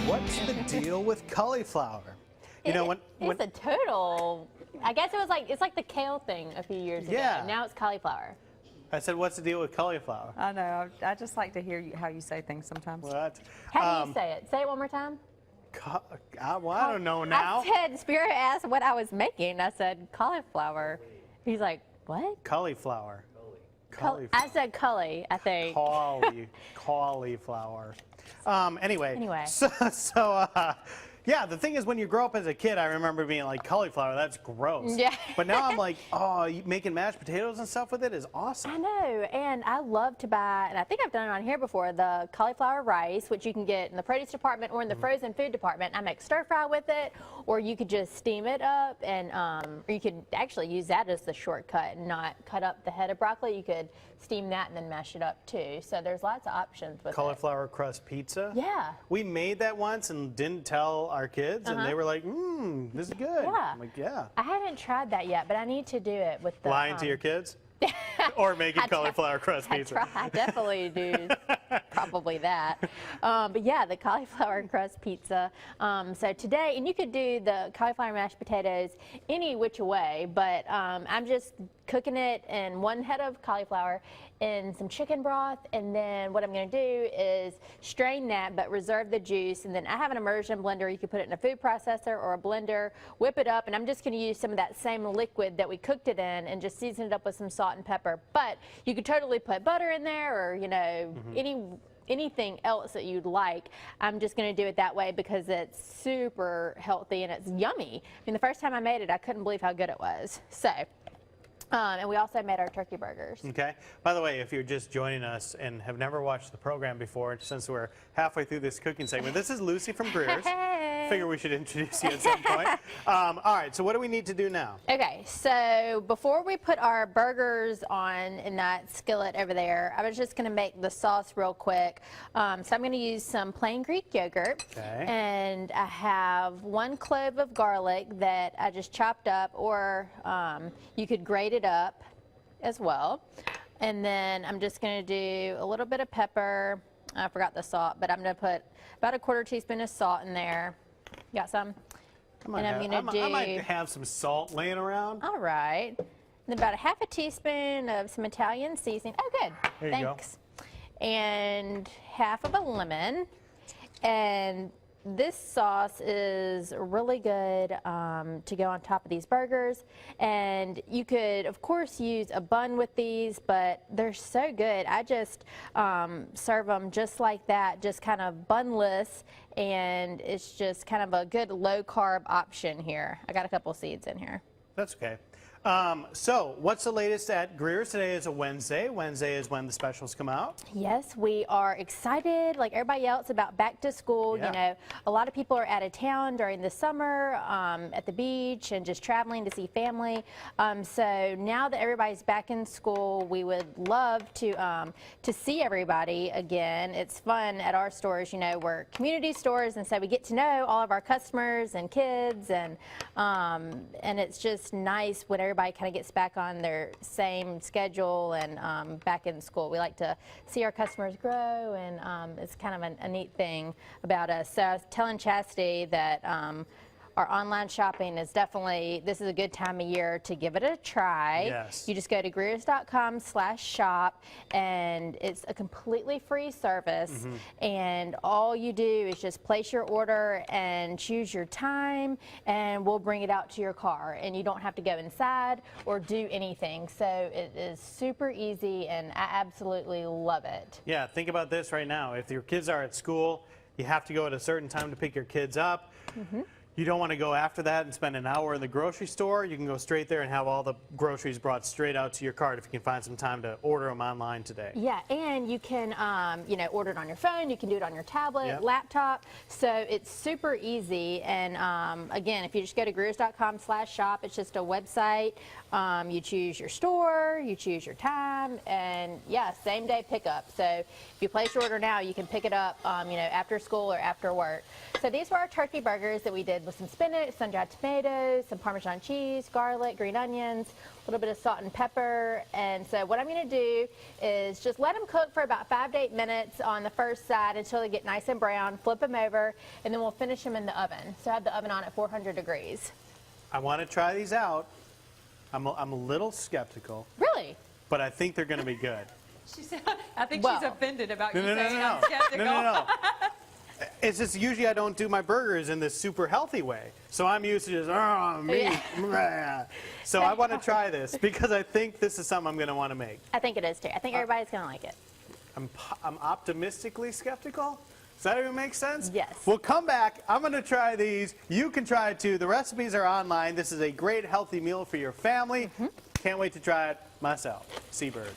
What's the deal with cauliflower? You know, when it's a total. I guess it's like the kale thing a few years ago. Now it's cauliflower. I said, what's the deal with cauliflower? I know. I just like to hear how you say things sometimes. What? How do you say it? Say it one more time. Well, I don't know now. I said, Spirit asked what I was making. I said cauliflower. He's like, what? Cauliflower. I said cully, I think. Cauliflower. Anyway. Yeah, the thing is, when you grow up as a kid, I remember being like, cauliflower, that's gross. Yeah. But now I'm like, oh, making mashed potatoes and stuff with it is awesome. I know, and I love to buy, and I think I've done it on here before, the cauliflower rice, which you can get in the produce department or in the frozen food department. I make stir fry with it, or you could just steam it up, and or you could actually use that as the shortcut and not cut up the head of broccoli. You could steam that and then mash it up too. So there's lots of options with Cauliflower crust pizza? Yeah. We made that once and didn't tell our kids, and they were like, this is good. Yeah. I'm like, yeah. I haven't tried that yet, but I need to do it with the... Lying to your kids? Or making cauliflower crust pizza? I definitely do probably that. But yeah, the cauliflower crust pizza. So today, and you could do the cauliflower mashed potatoes any which way, but I'm just cooking it in one head of cauliflower in some chicken broth, and then what I'm going to do is strain that but reserve the juice, and then I have an immersion blender. You can put it in a food processor or a blender, whip it up, and I'm just going to use some of that same liquid that we cooked it in and just season it up with some salt and pepper. But you could totally put butter in there, or you know, anything else that you'd like. I'm just going to do it that way because it's super healthy and it's yummy. I mean, the first time I made it, I couldn't believe how good it was. So. And we also made our turkey burgers. Okay. By the way, if you're just joining us and have never watched the program before, since we're halfway through this cooking segment, this is Lucy from Greer's. Hey. Figure we should introduce you at some point. All right, so what do we need to do now? Okay, so before we put our burgers on in that skillet over there, I was just going to make the sauce real quick. So I'm going to use some plain Greek yogurt. Okay. And I have 1 clove of garlic that I just chopped up, or you could grate it up as well. And then I'm just going to do a little bit of pepper. I forgot the salt, but I'm going to put about a 1/4 teaspoon of salt in there. Got some? I might have some salt laying around. All right. And about a 1/2 teaspoon of some Italian seasoning. Oh, good. There you Thanks. And 1/2 of a lemon. And this sauce is really good to go on top of these burgers. And you could, of course, use a bun with these, but they're so good. I just serve them just like that, just kind of bunless, and it's just kind of a good low-carb option here. I got a couple seeds in here. That's okay. So, what's the latest at Greer's? Today is a Wednesday. Wednesday is when the specials come out. Yes, we are excited, like everybody else, about back to school. Yeah. You know, a lot of people are out of town during the summer, at the beach, and just traveling to see family. So now that everybody's back in school, we would love to see everybody again. It's fun at our stores. You know, we're community stores, and so we get to know all of our customers and kids, and it's just nice when everybody kind of gets back on their same schedule and back in school. We like to see our customers grow, and it's kind of a neat thing about us. So I was telling Chastity that our online shopping is definitely, this is a good time of year to give it a try. Yes. You just go to greers.com/shop, and it's a completely free service. And all you do is just place your order and choose your time, and we'll bring it out to your car. And you don't have to go inside or do anything. So it is super easy, and I absolutely love it. Yeah, think about this right now. If your kids are at school, you have to go at a certain time to pick your kids up. You don't want to go after that and spend an hour in the grocery store. You can go straight there and have all the groceries brought straight out to your cart if you can find some time to order them online today. Yeah, and you can, you know, order it on your phone. You can do it on your tablet, laptop. So it's super easy. And again, if you just go to greers.com/shop, it's just a website. You choose your store, you choose your time, and yeah, same day pickup. So if you place your order now, you can pick it up, you know, after school or after work. So these were our turkey burgers that we did did with some spinach, sun-dried tomatoes, some Parmesan cheese, garlic, green onions, a little bit of salt and pepper. And so what I'm going to do is just let them cook for about 5 to 8 minutes on the first side until they get nice and brown. Flip them over, and then we'll finish them in the oven. So I have the oven on at 400 degrees. I want to try these out. I'm a little skeptical, Really? but I think they're going to be good. She said, I think Well, she's offended about you No, saying I'm no. skeptical. No. It's just usually I don't do my burgers in this super healthy way. So I'm used to just, meat. Blah. So I want to try this because I think this is something I'm going to want to make. I think it is too. I think everybody's going to like it. I'm optimistically skeptical. Does that even make sense? Yes. We'll come back. I'm going to try these. You can try it too. The recipes are online. This is a great healthy meal for your family. Can't wait to try it myself. Seabird.